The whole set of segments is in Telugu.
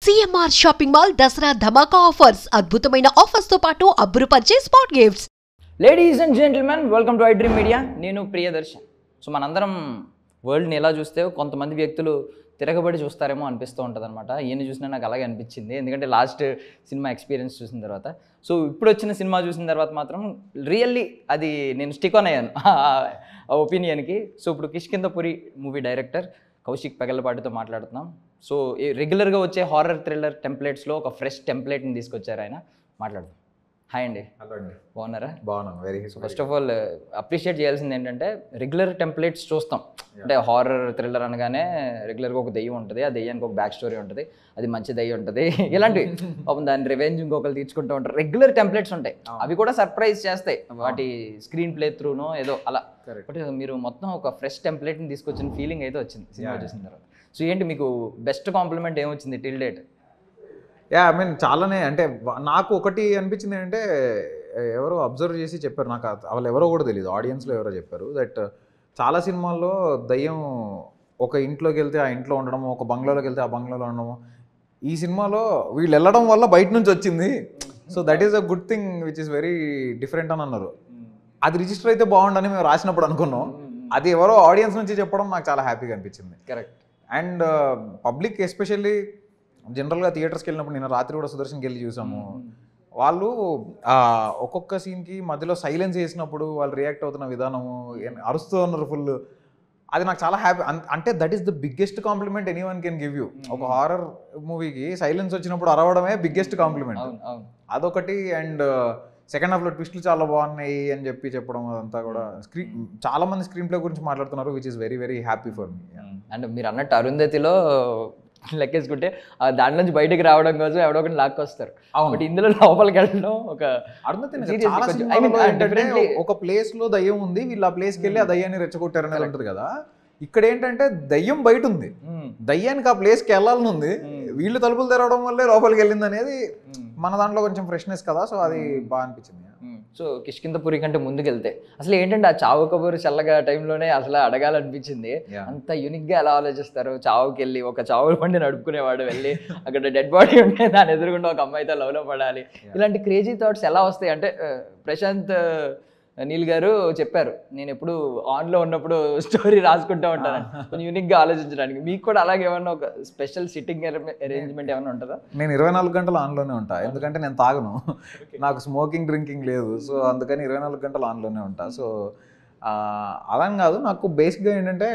సిఎంఆర్ షాపింగ్ మాల్ దసరా ధమాకా ఆఫర్స్ అద్భుతమైన ఆఫర్స్ తో పాటు అబ్బురుపరిచే spot gifts. Ladies and gentlemen, welcome to I dream media. నేను ప్రియదర్శన్. సో మనందరం వరల్డ్ని ఎలా చూస్తే కొంతమంది వ్యక్తులు తిరగబడి చూస్తారేమో అనిపిస్తూ ఉంటుంది అనమాట. ఈయన చూసినా నాకు అలాగే అనిపించింది, ఎందుకంటే లాస్ట్ సినిమా ఎక్స్పీరియన్స్ చూసిన తర్వాత. సో ఇప్పుడు వచ్చిన సినిమా చూసిన తర్వాత మాత్రం రియల్లీ అది నేను స్టిక్ ఆన్ అయ్యాను ఆ ఒపీనియన్కి. సో ఇప్పుడు కిష్కింధపురి మూవీ డైరెక్టర్ కౌశిక్ పెగలపాటితో మాట్లాడుతున్నాం. సో రెగ్యులర్గా వచ్చే హారర్ థ్రిల్లర్ టెంప్లెట్స్లో ఒక ఫ్రెష్ టెంప్లెట్ని తీసుకొచ్చారు ఆయన. మాట్లాడదాం. హాయ్ అండి. హలో అండి. బాగున్నారా? బాగున్నాను. Very first of all appreciate చేయాల్సింది ఏంటంటే, రెగ్యులర్ టెంప్లెట్స్ చూస్తాం, అంటే హారర్ థ్రిల్లర్ అనగానే రెగ్యులర్గా ఒక దెయ్యం ఉంటుంది, ఆ దెయ్యానికి ఒక బ్యాక్ స్టోరీ ఉంటుంది, అది మంచి దెయ్యం ఉంటుంది, ఇలాంటివి పాపం దాని రివెంజ్ ఇంకొకరు తీర్చుకుంటూ ఉంటారు. రెగ్యులర్ టెంప్లెట్స్ ఉంటాయి, అవి కూడా సర్ప్రైజ్ చేస్తాయి వాటి స్క్రీన్ ప్లే త్రూనో ఏదో అలా. బట్ మీరు మొత్తం ఒక ఫ్రెష్ టెంప్లెట్ని తీసుకొచ్చిన ఫీలింగ్ అయితే వచ్చింది సినిమా చూసిన తర్వాత. సో ఏంటి మీకు బెస్ట్ కాంప్లిమెంట్ ఏమొచ్చింది టిల్ డేట్? ఐ మీన్ చాలానే, అంటే నాకు ఒకటి అనిపించింది ఏంటంటే, ఎవరో అబ్జర్వ్ చేసి చెప్పారు, నాకు వాళ్ళు ఎవరో కూడా తెలియదు, ఆడియన్స్లో ఎవరో చెప్పారు దట్ చాలా సినిమాల్లో దయ్యం ఒక ఇంట్లోకి వెళ్తే ఆ ఇంట్లో ఉండడము, ఒక బంగ్లాలోకి వెళ్తే ఆ బంగ్లాలో ఉండడము, ఈ సినిమాలో వీళ్ళు వెళ్ళడం వల్ల బయట నుంచి వచ్చింది. So that is a good thing which is very different అని అన్నారు. అది రిజిస్టర్ అయితే బాగుండని మేము రాసినప్పుడు అనుకున్నాం, అది ఎవరో ఆడియన్స్ నుంచి చెప్పడం నాకు చాలా హ్యాపీగా అనిపించింది. కరెక్ట్. అండ్ పబ్లిక్ ఎస్పెషల్లీ జనరల్గా థియేటర్స్కి వెళ్ళినప్పుడు, నేను రాత్రి కూడా సుదర్శన్కి వెళ్ళి చూసాము, వాళ్ళు ఒక్కొక్క సీన్కి మధ్యలో సైలెన్స్ వేసినప్పుడు వాళ్ళు రియాక్ట్ అవుతున్న విధానము, అరుస్తూ ఉన్నారు ఫుల్, అది నాకు చాలా హ్యాపీ. అంటే that is the biggest compliment any one can give you. ఒక హారర్ మూవీకి సైలెన్స్ వచ్చినప్పుడు అరవడమే బిగ్గెస్ట్ కాంప్లిమెంట్, అదొకటి. అండ్ సెకండ్ హాఫ్లో ట్విస్టులు చాలా బాగున్నాయి అని చెప్పడం, అదంతా కూడా చాలా మంది స్క్రీన్ ప్లే గురించి మాట్లాడుతున్నారు, which is very very happy for me. And మీరు అన్నట్టు అరుంధతిలో లెక్కేసుకుంటే దాని నుంచి బయటకు రావడం కోసం ఎవడో ఒకటి లాక్కొస్తారు, బట్ ఇందులో లోపలికి వెళ్ళడం ఒక ఒక ప్లేస్ లో దయ్యం ఉంది, వీళ్ళు ఆ ప్లేస్కి వెళ్ళి ఆ దయ్యాన్ని రెచ్చగొట్టారు అనేది ఉంటుంది కదా. ఇక్కడ ఏంటంటే దయ్యం బయట ఉంది, దయ్యానికి ఆ ప్లేస్కి వెళ్ళాలని ఉంది, వీళ్ళు తలుపులు తెరవడం వల్లే లోపలికి వెళ్ళింది అనేది మన దాంట్లో కొంచెం ఫ్రెష్నెస్ కదా. సో అది బాగా అనిపించింది. సో కిష్కింధపురి కంటే ముందుకెళ్తే అసలు ఏంటంటే ఆ చావు కబూరు చల్లగా టైంలోనే అసలు అడగాలనిపించింది, అంత యూనిక్గా ఎలా ఆలోచిస్తారు. చావుకి వెళ్ళి ఒక చావు బండి నడుపుకునేవాడు వెళ్ళి అక్కడ డెడ్ బాడీ ఉంటే దాని ఎదురుగుండా ఒక అమ్మాయితో లవ్లో పడాలి, ఇలాంటి క్రేజీ థాట్స్ ఎలా వస్తాయి అంటే, ప్రశాంత్ నీల్ గారు చెప్పారు, నేను ఎప్పుడు ఆన్లో ఉన్నప్పుడు స్టోరీ రాసుకుంటూ ఉంటాను కొంచెం యూనిక్గా ఆలోచించడానికి. మీకు కూడా అలాగే ఏమన్నా ఒక స్పెషల్ సిట్టింగ్ అరేంజ్మెంట్ ఏమైనా ఉంటుందా? నేను 24 గంటలు ఆన్లోనే ఉంటా, ఎందుకంటే నేను తాగను, నాకు స్మోకింగ్ డ్రింకింగ్ లేదు. సో అందుకని 24 గంటలు ఆన్లోనే ఉంటా. సో అలా కాదు, నాకు బేసిక్గా ఏంటంటే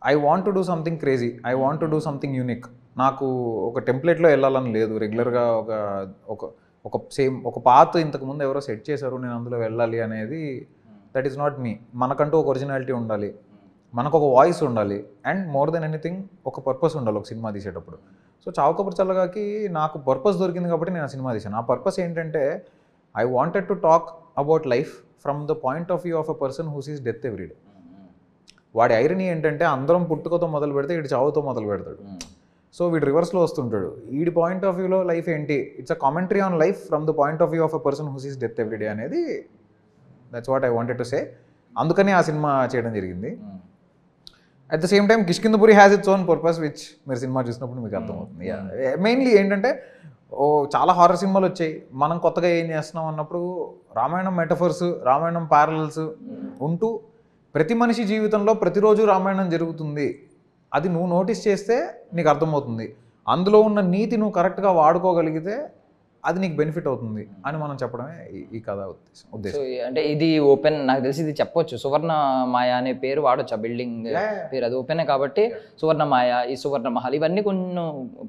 I want to do something crazy, I want to do something unique. నాకు ఒక టెంప్లెట్లో వెళ్ళాలని లేదు, రెగ్యులర్గా ఒక సేమ్ ఒక పాత్ ఇంతకుముందు ఎవరో సెట్ చేశారు, నేను అందులో వెళ్ళాలి అనేది దట్ ఈస్ నాట్ మీ. మనకంటూ ఒక ఒరిజినాలిటీ ఉండాలి, మనకు ఒక వాయిస్ ఉండాలి, అండ్ మోర్ దెన్ ఎనీథింగ్ ఒక పర్పస్ ఉండాలి ఒక సినిమా తీసేటప్పుడు. సో చావు కబూరు చల్లగాకి నాకు పర్పస్ దొరికింది కాబట్టి నేను ఆ సినిమా తీశాను. ఆ పర్పస్ ఏంటంటే, I wanted to talk about life from the point of view of a person who sees death every day. వాడి ఐరనీ ఏంటంటే, అందరం పుట్టుకతో మొదలు పెడితే వీడు చావుతో మొదలు పెడతాడు. సో వీడు రివర్స్లో వస్తుంటాడు. వీడి పాయింట్ ఆఫ్ వ్యూలో లైఫ్ ఏంటి, it's a commentary on life from the point of view of a person who sees death every day అనేది, that's what I wanted to say. అందుకని ఆ సినిమా చేయడం జరిగింది. At the same time Kishkindhapuri has its own purpose, which మీరు సినిమా చూసినప్పుడు మీకు అర్థమవుతుంది. మెయిన్లీ ఏంటంటే, చాలా హారర్ సినిమాలు వచ్చాయి, మనం కొత్తగా ఏం చేస్తున్నాం అన్నప్పుడు రామాయణం మెటఫర్స్, రామాయణం ప్యారలల్స్ ఉంటూ ప్రతి మనిషి జీవితంలో ప్రతిరోజు రామాయణం జరుగుతుంది, అది నువ్వు నోటీస్ చేస్తే నీకు అర్థమవుతుంది, అందులో ఉన్న నీతి నువ్వు కరెక్ట్గా వాడుకోగలిగితే అది నీకు బెనిఫిట్ అవుతుంది అని మనం చెప్పడమే ఈ కథ ఉద్దేశం. అంటే ఇది ఓపెన్, నాకు తెలిసి ఇది చెప్పొచ్చు, సువర్ణ మాయ అనే పేరు వాడచ్చు, ఆ బిల్డింగ్ పేరు అది ఓపెనే కాబట్టి సువర్ణ మాయ, ఈ సువర్ణ మహల్, ఇవన్నీ కొన్ని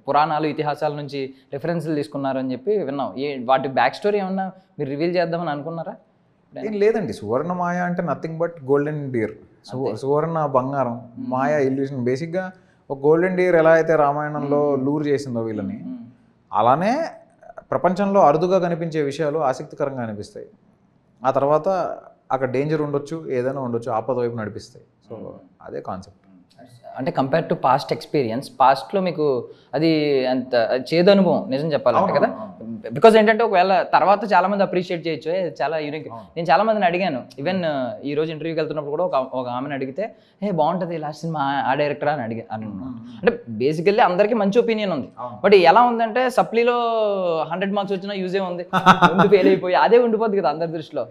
పురాణాలు ఇతిహాసాల నుంచి రిఫరెన్స్లు తీసుకున్నారని చెప్పి విన్నాం. వాటి బ్యాక్ స్టోరీ ఏమన్నా మీరు రివీల్ చేద్దామని అనుకున్నారా? ఏం లేదండి, సువర్ణ మాయ అంటే నథింగ్ బట్ గోల్డెన్ డియర్. సువర్ణ బంగారం, మాయ ఇల్యూషన్. బేసిక్గా ఒక గోల్డెన్ డియర్ ఎలా అయితే రామాయణంలో లూర్ చేసిందో వీళ్ళని, అలానే ప్రపంచంలో అరుదుగా కనిపించే విషయాలు ఆసక్తికరంగా అనిపిస్తాయి. ఆ తర్వాత అక్కడ డేంజర్ ఉండొచ్చు, ఏదైనా ఉండొచ్చు, ఆపద వైపు నడిపిస్తాయి. సో అదే కాన్సెప్ట్. అంటే కంపేర్ టు పాస్ట్ ఎక్స్పీరియన్స్, పాస్ట్లో మీకు అది అంత చేదు అనుభవం నిజం చెప్పాలంటే కదా, బికాజ్ ఏంటంటే ఒకవేళ తర్వాత చాలా మంది అప్రిషియేట్ చేయొచ్చు, చాలా యూనిక్. నేను చాలా మందిని అడిగాను, ఈవెన్ ఈ రోజు ఇంటర్వ్యూకి వెళ్తున్నప్పుడు కూడా ఒక ఆమెను అడిగితే బాగుంటుంది లాస్ట్ సినిమా ఆ డైరెక్టర్ అని అన్నాను. అంటే బేసికల్లీ అందరికీ మంచి ఒపీనియన్ ఉంది, బట్ ఎలా ఉందంటే సప్లీలో 100 మార్క్స్ వచ్చినా యూజే ఉంది, ముందు ఫెయిల్ అయిపోయి అదే ఉండిపోద్ది కదా అందరి దృష్టిలో.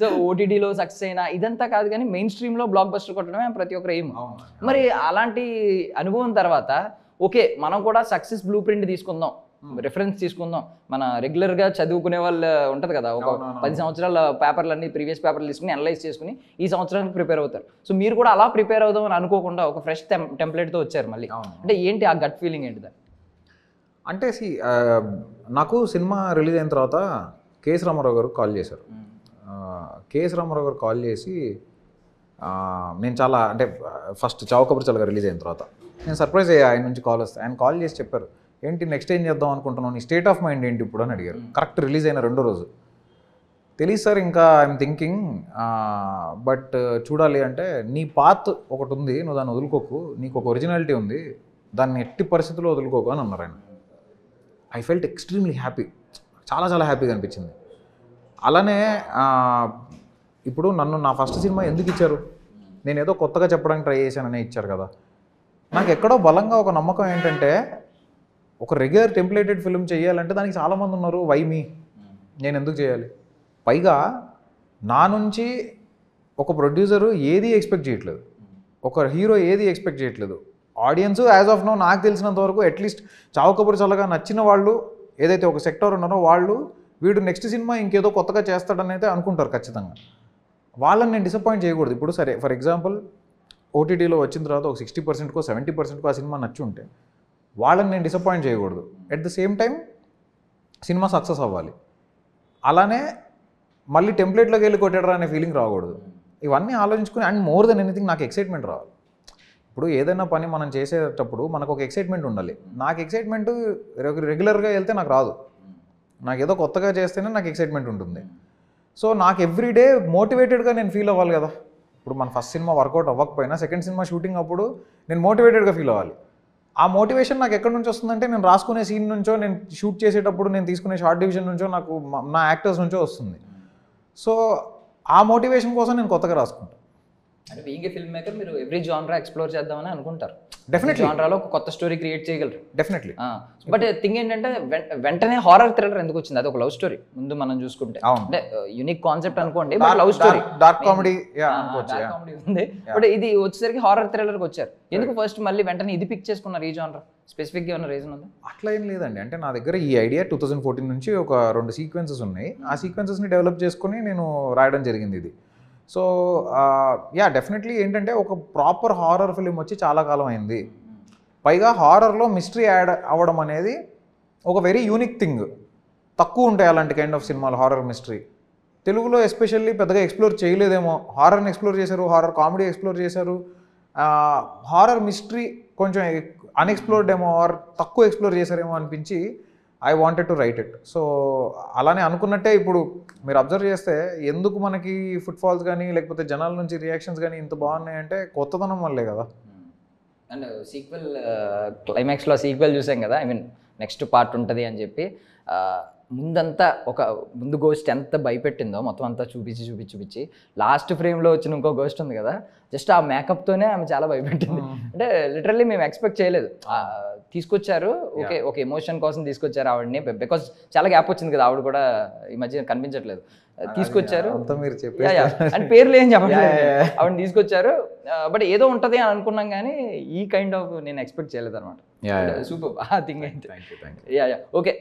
సో ఓటీటీలో సక్సెస్ అయినా ఇదంతా కాదు, కానీ మెయిన్ స్ట్రీమ్ లో బ్లాక్ బస్టర్ కొట్టడమే ప్రతి ఒక్కరు ఎయిమ్. మరి అలాంటి అనుభవం తర్వాత ఓకే మనం కూడా సక్సెస్ బ్లూ ప్రింట్ తీసుకుందాం, రిఫరెన్స్ తీసుకుందాం. మన రెగ్యులర్గా చదువుకునే వాళ్ళు ఉంటుంది కదా, ఒక 10 సంవత్సరాల పేపర్లన్నీ ప్రీవియస్ పేపర్లు తీసుకుని అనలైజ్ చేసుకుని ఈ సంవత్సరానికి ప్రిపేర్ అవుతారు. సో మీరు కూడా అలా ప్రిపేర్ అవుదాం అని అనుకోకుండా ఒక ఫ్రెష్ టెంప్లెట్తో వచ్చారు మళ్ళీ. అంటే ఏంటి ఆ గట్ ఫీలింగ్ ఏంటిదా? అంటే నాకు సినిమా రిలీజ్ అయిన తర్వాత కేఎస్ రామారావు గారు కాల్ చేశారు. కేఎస్ రామారావు గారు కాల్ చేసి నేను చాలా అంటే ఫస్ట్ చావు కబురు చల్లగా రిలీజ్ అయిన తర్వాత నేను సర్ప్రైజ్ అయ్యా, ఆయన నుంచి కాల్ వస్తే. ఆయన కాల్ చేసి చెప్పారు, ఏంటి నెక్స్ట్ ఏం చేద్దాం అనుకుంటున్నాను, నీ స్టేట్ ఆఫ్ మైండ్ ఏంటి ఇప్పుడు అని అడిగారు. కరెక్ట్ రిలీజ్ అయిన 2వ రోజు. తెలియదు సార్, ఇంకా ఐఎమ్ థింకింగ్, బట్ చూడాలి అంటే నీ పాత్ ఒకటి ఉంది, నువ్వు దాన్ని వదులుకోకు, నీకు ఒక ఒరిజినాలిటీ ఉంది, దాన్ని ఎట్టి పరిస్థితుల్లో వదులుకోకు అని అన్నారు ఆయన. ఐ ఫెల్ట్ ఎక్స్ట్రీమ్లీ హ్యాపీ, చాలా చాలా హ్యాపీగా అనిపించింది. అలానే ఇప్పుడు నన్ను నా ఫస్ట్ సినిమా ఎందుకు ఇచ్చారు, నేను ఏదో కొత్తగా చెప్పడానికి ట్రై చేశాననే ఇచ్చారు కదా. నాకు ఎక్కడో బలంగా ఒక నమ్మకం ఏంటంటే, ఒక రెగ్యులర్ టెంప్లేటెడ్ ఫిల్మ్ చేయాలంటే దానికి చాలామంది ఉన్నారు, వై మీ, నేను ఎందుకు చేయాలి? పైగా నా నుంచి ఒక ప్రొడ్యూసరు ఏది ఎక్స్పెక్ట్ చేయట్లేదు, ఒక హీరో ఏది ఎక్స్పెక్ట్ చేయట్లేదు. ఆడియన్స్ యాజ్ ఆఫ్ నో నాకు తెలిసినంత వరకు అట్లీస్ట్ చావు కబురు చల్లగా నచ్చిన వాళ్ళు ఏదైతే ఒక సెక్టర్ ఉన్నారో వాళ్ళు వీడు నెక్స్ట్ సినిమా ఇంకేదో కొత్తగా చేస్తాడని అయితే అనుకుంటారు ఖచ్చితంగా. వాళ్ళని నేను డిసప్పాయింట్ చేయకూడదు. ఇప్పుడు సరే ఫర్ ఎగ్జాంపుల్ ఓటీటీలో వచ్చిన తర్వాత ఒక 60%కో 70%కో ఆ సినిమా నచ్చి ఉంటే వాళ్ళని నేను డిసప్పాయింట్ చేయకూడదు. At the same time cinema success అవ్వాలి. అలానే మళ్ళీ టెంప్లెట్లోకి వెళ్ళి కొట్టాడరా అనే ఫీలింగ్ రాకూడదు. ఇవన్నీ ఆలోచించుకుని అండ్ మోర్ దెన్ ఎనీథింగ్ నాకు ఎక్సైట్మెంట్ రావాలి. ఇప్పుడు ఏదైనా పని మనం చేసేటప్పుడు మనకు ఒక ఎక్సైట్మెంట్ ఉండాలి. నాకు ఎక్సైట్మెంట్ రెగ్యులర్గా వెళ్తే నాకు రాదు, నాకు ఏదో కొత్తగా చేస్తేనే నాకు ఎక్సైట్మెంట్ ఉంటుంది. సో నాకు ఎవ్రీడే మోటివేటెడ్గా నేను ఫీల్ అవ్వాలి కదా. ఇప్పుడు మన ఫస్ట్ సినిమా వర్కౌట్ అవ్వకపోయినా సెకండ్ సినిమా షూటింగ్ అప్పుడు నేను మోటివేటెడ్గా ఫీల్ అవ్వాలి. ఆ మోటివేషన్ నాకు ఎక్కడి నుంచి వస్తుందంటే నేను రాసుకునే సీన్ నుంచో, నేను షూట్ చేసేటప్పుడు నేను తీసుకునే షార్ట్ డివిజన్ నుంచో, నాకు నా యాక్టర్స్ నుంచో వస్తుంది. సో ఆ మోటివేషన్ కోసం నేను కొత్తగా రాసుకుంటాను. అంటే బీయింగ్ ఏ ఫిల్మ్ మేకర్ మీరు ఎవ్రీ జానరా ఎక్స్ప్లోర్ చేద్దామని అనుకుంటారు. డెఫినెట్లీ జానరాలో ఒక కొత్త స్టోరీ క్రియేట్ చేయగలరు. డెఫినెట్లీ. బట్ థింగ్ ఏంటంటే వెంటనే హారర్ థ్రిల్లర్ ఎందుకు వచ్చింది? అది ఒక లవ్ స్టోరీ ముందు మనం చూసుకుంటే, అంటే యూనిక్ కాన్సెప్ట్ అనుకోండి, but love story, dark comedy ఉంది. బట్ ఇది వచ్చేసరికి హారర్ థ్రిల్లర్కి వచ్చారు. ఎందుకు ఫస్ట్ మళ్ళీ వెంటనే ఇది పిక్ చేసుకున్నారు ఈ జానరా? స్పెసిఫిక్గా ఏమైనా రీజన్ ఉందా? అట్లా ఏం లేదండి. అంటే నా దగ్గర ఈ ఐడియా 2014 నుంచి ఒక 2 సీక్వెన్సెస్ ఉన్నాయి. ఆ సీక్వెన్సెస్ని డెవలప్ చేసుకుని నేను రాయడం జరిగింది ఇది. సో డెఫినెట్లీ ఏంటంటే ఒక ప్రాపర్ హారర్ ఫిలిం వచ్చి చాలా కాలం అయింది. పైగా హారర్లో మిస్టరీ యాడ్ అవ్వడం అనేది ఒక వెరీ యూనిక్ థింగ్. తక్కువ ఉంటాయి అలాంటి కైండ్ ఆఫ్ సినిమాలు, హారర్ మిస్టరీ. తెలుగులో ఎస్పెషల్లీ పెద్దగా ఎక్స్ప్లోర్ చేయలేదేమో. హారర్ని ఎక్స్ప్లోర్ చేశారు, హారర్ కామెడీ ఎక్స్ప్లోర్ చేశారు, హారర్ మిస్టరీ కొంచెం అన్ఎక్స్ప్లోర్డ్ ఏమో ఆర్ తక్కువ ఎక్స్ప్లోర్ చేశారేమో అనిపించి I wanted to right it. So అలానే అనుకున్నట్టే ఇప్పుడు మీరు అబ్జర్వ్ చేస్తే ఎందుకు మనకి ఫుట్ఫాల్స్ కానీ లేకపోతే జనాల నుంచి రియాక్షన్స్ కానీ ఇంత బాగున్నాయంటే కొత్తదనం వల్లే కదా. అండ్ సీక్వెల్ క్లైమాక్స్లో సీక్వెల్ చూసాం కదా, ఐ మీన్ నెక్స్ట్ పార్ట్ ఉంటుంది అని చెప్పి ముందంతా ముందు గోస్ట్ ఎంత భయపెట్టిందో మొత్తం అంతా చూపించి లాస్ట్ ఫ్రేమ్లో వచ్చిన ఇంకో గోస్ట్ ఉంది కదా, జస్ట్ ఆ మేకప్తోనే ఆమె చాలా భయపెట్టింది. అంటే లిటరల్లీ మేము ఎక్స్పెక్ట్ చేయలేదు. తీసుకొచ్చారు, ఒక ఎమోషన్ కోసం తీసుకొచ్చారు ఆవిడని, బికాజ్ చాలా గ్యాప్ వచ్చింది కదా, ఆవిడ కూడా ఈ మధ్య కనిపించట్లేదు. తీసుకొచ్చారు అండ్ పేర్లు ఏం చెప్పట్లేదు, ఆవిడని తీసుకొచ్చారు. బట్ ఏదో ఉంటుంది అని అనుకున్నాం కానీ ఈ కైండ్ ఆఫ్ నేను ఎక్స్పెక్ట్ చేయలేదు అనమాట. సూపర్ ఆ థింగ్ అయితే. ఓకే,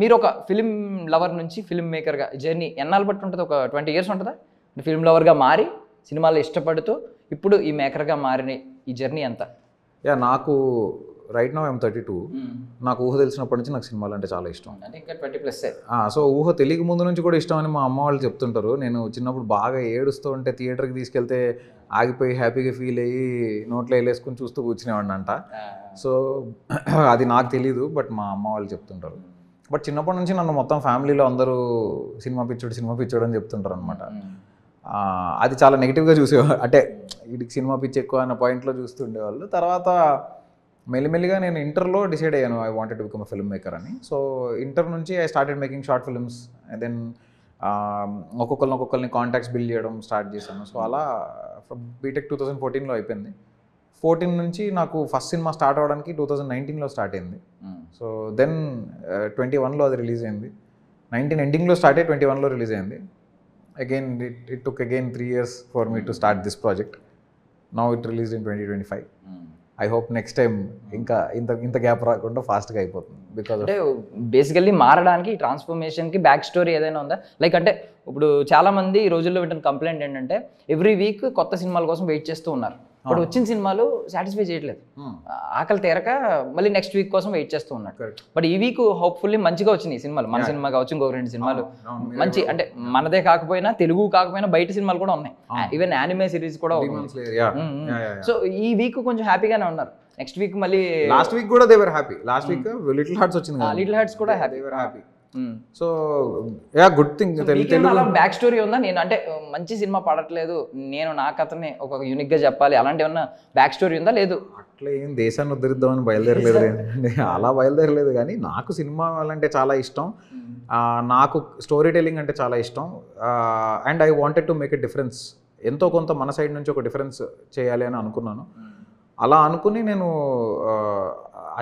మీరు ఒక ఫిలిం లవర్ నుంచి ఫిల్మ్ మేకర్గా జర్నీ ఎన్నాళ్ళు బట్టి ఉంటుంది? ఒక 20 years ఉంటుందా? ఫిల్మ్ లవర్గా మారి సినిమాలు ఇష్టపడుతూ ఇప్పుడు ఈ మేకర్గా మారిన ఈ జర్నీ ఎంత? నాకు రైట్ నౌ ఐఎమ్ 32. నాకు ఊహ తెలిసినప్పటి నుంచి నాకు సినిమాలు అంటే చాలా ఇష్టం. ఇంకా 20+. సో ఊహ తెలియక ముందు నుంచి కూడా ఇష్టం అని మా అమ్మ వాళ్ళు చెప్తుంటారు. నేను చిన్నప్పుడు బాగా ఏడుస్తూ ఉంటే థియేటర్కి తీసుకెళ్తే ఆగిపోయి హ్యాపీగా ఫీల్ అయ్యి నోట్లో వేలేసుకుని చూస్తూ కూర్చునేవాడిని అంట. సో అది నాకు తెలీదు, బట్ మా అమ్మ వాళ్ళు చెప్తుంటారు. బట్ చిన్నప్పటి నుంచి నన్ను మొత్తం ఫ్యామిలీలో అందరూ సినిమా పిచ్చోడు అని చెప్తుంటారు అనమాట. అది చాలా నెగిటివ్గా చూసేవాళ్ళు, అంటే వీడికి సినిమా పిచ్చి ఎక్కువ అన్న పాయింట్లో చూస్తుండేవాళ్ళు. తర్వాత మెల్లిమెల్లిగా నేను ఇంటర్లో డిసైడ్ అయ్యాను I wanted to become a film maker అని. సో ఇంటర్ నుంచి I started making short films. Then ఒక్కొక్కరిని కాంటాక్ట్స్ బిల్డ్ చేయడం స్టార్ట్ చేశాను. సో అలా బీటెక్ 2014లో అయిపోయింది. 14 నుంచి నాకు ఫస్ట్ సినిమా స్టార్ట్ అవ్వడానికి 2019లో స్టార్ట్ అయింది. సో దెన్ 21లో అది రిలీజ్ అయింది. 19 ఎండింగ్లో స్టార్ట్ అయ్యి 21లో రిలీజ్ అయింది. Again it took again 3 years for me to start this project. Now it release in 2025. I hope next time ఇంకా ఇంత గ్యాప్ రాకుండా ఫాస్ట్గా అయిపోతుంది. బికాజ్ అంటే బేసికల్లీ మారడానికి ట్రాన్స్ఫర్మేషన్కి బ్యాక్ స్టోరీ ఏదైనా ఉందా? లైక్ అంటే ఇప్పుడు చాలామంది ఈ రోజుల్లో వింటున్న కంప్లైంట్ ఏంటంటే ఎవ్రీ వీక్ కొత్త సినిమాల కోసం వెయిట్ చేస్తూ ఉన్నారు. ఇప్పుడు వచ్చిన సినిమాలు సాటిస్ఫై చేయట్లేదు, ఆకలి తీరక మళ్ళీ నెక్స్ట్ వీక్ కోసం వెయిట్ చేస్తూ ఉన్నాడు. బట్ ఈ వీక్ హోప్ఫుల్లీ మంచిగా వచ్చినాయి సినిమాలు. మన సినిమా కావచ్చు, ఇంకొక 2 సినిమాలు మంచి, అంటే మనదే కాకపోయినా తెలుగు కాకపోయినా బయట సినిమాలు కూడా ఉన్నాయి. ఈవెన్ యానిమే సిరీస్ కూడా ఉంది. సో ఈ వీక్ కొంచెం హ్యాపీగానే ఉన్నారు. నెక్స్ట్ వీక్ మళ్ళీ లాస్ట్ వీక్ కూడా they were happy. Last week little hearts వచ్చింది. లిటిల్ హార్ట్స్ కూడా happy. So yeah, good thing. Back story ఉందా? నేను అంటే మంచి సినిమా పడట్లేదు, నేను నా కథని ఒక యూనిక్ గా చెప్పాలి, అలాంటి ఏమన్నా బ్యాక్ స్టోరీ ఉందా? లేదు, అట్లా ఏం దేశాన్ని ఉద్ధరిద్దామని బయలుదేరలేదు అలా బయలుదేరలేదు. కానీ నాకు సినిమా అంటే చాలా ఇష్టం, నాకు స్టోరీ టెల్లింగ్ అంటే చాలా ఇష్టం. And I wanted to make a difference. ఎంతో కొంత మన సైడ్ నుంచి ఒక డిఫరెన్స్ చేయాలి అని అనుకున్నాను. అలా అనుకుని నేను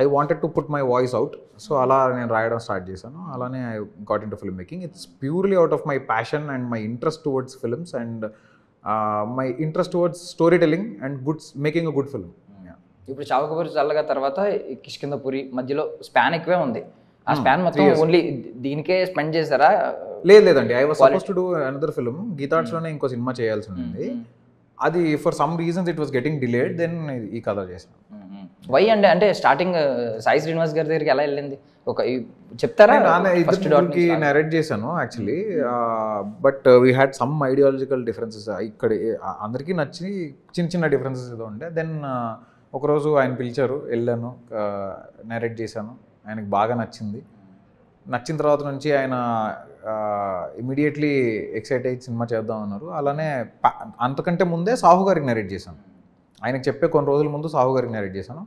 I wanted to put my voice out. So అలా నేను రాయడం స్టార్ట్ చేశాను. అలానే I got in to film making. It's purely out of my passion and my interest towards films and my interest towards story telling and making a good film. ఇప్పుడు చావకపూరి చల్లగా తర్వాత కిష్కింధపురి మధ్యలో స్పాన్ ఎక్కువే ఉంది. ఆ స్పాన్ మొత్తం ఓన్లీ దీనికే స్పెండ్ చేశారా? లేదండి, I was suppose to do another film. గీతార్ట్స్లోనే ఇంకో సినిమా చేయాల్సి ఉంది. అది for some reasons it was getting delayed. Then ఈ కథ చేశాను. వై అండి? అంటే స్టార్టింగ్ సాయి శ్రీనివాస్ గారి దగ్గరికి ఎలా వెళ్ళింది ఒక చెప్తారా? ఇద్దరికి నరేట్ చేశాను actually. But we had some ideological differences. ఇక్కడ అందరికీ నచ్చి చిన్న డిఫరెన్సెస్ ఏదో ఉండే. దెన్ ఒకరోజు ఆయన పిలిచారు, వెళ్ళాను, నరేట్ చేశాను. ఆయనకు బాగా నచ్చింది. నచ్చిన తర్వాత నుంచి ఆయన ఇమీడియట్లీ ఎక్సైట్ అయ్యి సినిమా చేద్దాం అన్నారు. అలానే అంతకంటే ముందే సాహు గారికి నరేట్ చేశాను. ఆయనకు చెప్పే కొన్ని రోజుల ముందు సాహు గారికి నరేట్ చేశాను.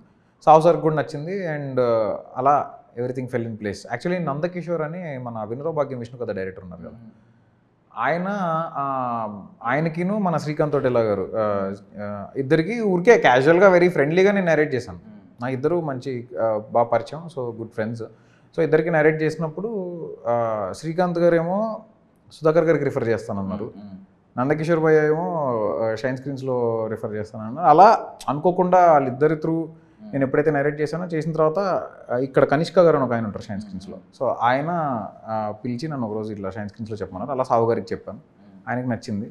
సాహు సార్కి కూడా నచ్చింది. అండ్ అలా everything fell in place. Actually Nandakishore అని మన వినోద భాగ్యం విష్ణు కథ డైరెక్టర్ ఉన్నారు కదా, ఆయనకిను మన శ్రీకాంత్ తోటెలా గారు ఇద్దరికి ఊరికే క్యాజువల్గా వెరీ ఫ్రెండ్లీగా నేను నరేట్ చేశాను. నా ఇద్దరు మంచి బాగా పరిచయం, సో గుడ్ ఫ్రెండ్స్. సో ఇద్దరికి నరేట్ చేసినప్పుడు శ్రీకాంత్ గారు ఏమో సుధాకర్ గారికి రిఫర్ చేస్తానన్నారు, నందకిషోర్ భయ్య ఏమో షైన్ స్క్రీన్స్లో రిఫర్ చేస్తానన్నారు. అలా అనుకోకుండా వాళ్ళిద్దరి త్రూ నేను ఎప్పుడైతే నరేట్ చేశానో, చేసిన తర్వాత ఇక్కడ కనిష్క గారు అని ఒక ఆయన ఉంటారు షైన్ స్క్రీన్స్లో. సో ఆయన పిలిచి నన్ను ఒకరోజు ఇట్లా షైన్ స్క్రీన్స్లో చెప్పమన్నారు. అలా సాహు గారికి చెప్పాను, ఆయనకి నచ్చింది.